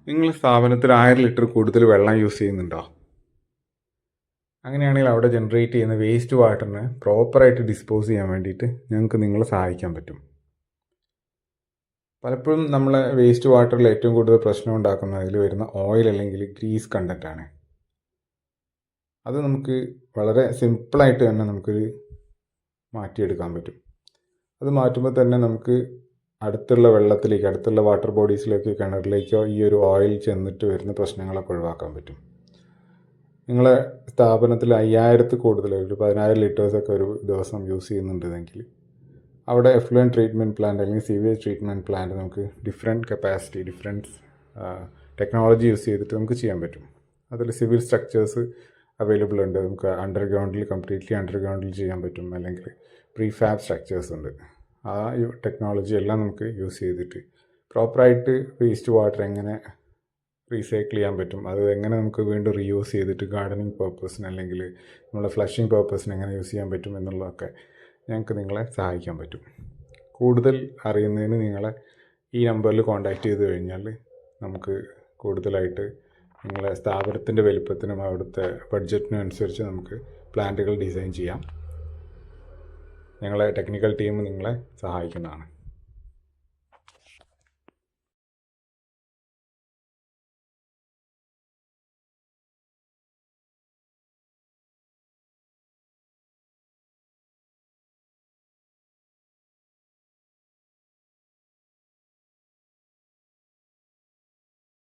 നിങ്ങളുടെ സ്ഥാപനത്തിൽ 1000 ലിറ്റർ കൂടുതൽ വെള്ളം യൂസ് ചെയ്യുന്നുണ്ടോ? അങ്ങനെയാണെങ്കിൽ അവിടെ ജനറേറ്റ് ചെയ്യുന്ന വേസ്റ്റ് വാട്ടറിനെ പ്രോപ്പറായിട്ട് ഡിസ്പോസ് ചെയ്യാൻ വേണ്ടിയിട്ട് ഞങ്ങൾക്ക് നിങ്ങളെ സഹായിക്കാൻ പറ്റും. പലപ്പോഴും നമ്മളെ വേസ്റ്റ് വാട്ടറിൽ ഏറ്റവും കൂടുതൽ പ്രശ്നം ഉണ്ടാക്കുന്നതിൽ വരുന്ന ഓയിൽ അല്ലെങ്കിൽ ഗ്രീസ് കണ്ടൻറ്റാണ്. അത് നമുക്ക് വളരെ സിമ്പിളായിട്ട് തന്നെ നമുക്കൊരു മാറ്റിയെടുക്കാൻ പറ്റും. അത് മാറ്റുമ്പോൾ തന്നെ നമുക്ക് അടുത്തുള്ള വെള്ളത്തിലേക്ക്, അടുത്തുള്ള വാട്ടർ ബോഡീസിലേക്ക്, കിണറിലേക്കോ ഈ ഒരു ഓയിൽ ചെന്നിട്ട് വരുന്ന പ്രശ്നങ്ങളൊക്കെ ഒഴിവാക്കാൻ പറ്റും. നിങ്ങളെ സ്ഥാപനത്തിൽ 5000 കൂടുതൽ ഒരു 10000 ലിറ്റേഴ്സൊക്കെ ഒരു ദിവസം യൂസ് ചെയ്യുന്നുണ്ടെങ്കിൽ അവിടെ എഫ്ലുവൻറ്റ് ട്രീറ്റ്മെൻറ്റ് പ്ലാന്റ് അല്ലെങ്കിൽ സീവേജ് ട്രീറ്റ്മെൻറ്റ് പ്ലാന്റ് നമുക്ക് different capacity, different technology use ചെയ്തിട്ട് നമുക്ക് ചെയ്യാൻ പറ്റും. അതിൽ സിവിൽ സ്ട്രക്ചേഴ്സ് അവൈലബിൾ ഉണ്ട്. നമുക്ക് കംപ്ലീറ്റ്ലി അണ്ടർഗ്രൗണ്ടിൽ ചെയ്യാൻ പറ്റും. അല്ലെങ്കിൽ പ്രീഫാബ് സ്ട്രക്ചേഴ്സ് ഉണ്ട്. ആ ടെക്നോളജി എല്ലാം നമുക്ക് യൂസ് ചെയ്തിട്ട് പ്രോപ്പറായിട്ട് വേസ്റ്റ് വാട്ടർ എങ്ങനെ റീസൈക്കിൾ ചെയ്യാൻ പറ്റും, അത് എങ്ങനെ നമുക്ക് വീണ്ടും റീയൂസ് ചെയ്തിട്ട് ഗാർഡനിങ് പർപ്പസിന് അല്ലെങ്കിൽ നമ്മളെ ഫ്ലഷിങ് പർപ്പസിന് എങ്ങനെ യൂസ് ചെയ്യാൻ പറ്റും എന്നുള്ളതൊക്കെ ഞങ്ങൾക്ക് നിങ്ങളെ സഹായിക്കാൻ പറ്റും. കൂടുതൽ അറിയുന്നതിന് നിങ്ങളെ ഈ നമ്പറിൽ കോൺടാക്റ്റ് ചെയ്ത് കഴിഞ്ഞാൽ നമുക്ക് കൂടുതലായിട്ട് നിങ്ങളെ സ്ഥാപനത്തിൻ്റെ വലിപ്പത്തിനും അവിടുത്തെ ബഡ്ജറ്റിനും അനുസരിച്ച് നമുക്ക് പ്ലാന്റുകൾ ഡിസൈൻ ചെയ്യാം. ഞങ്ങളെ ടെക്നിക്കൽ ടീം നിങ്ങളെ സഹായിക്കുന്നതാണ്.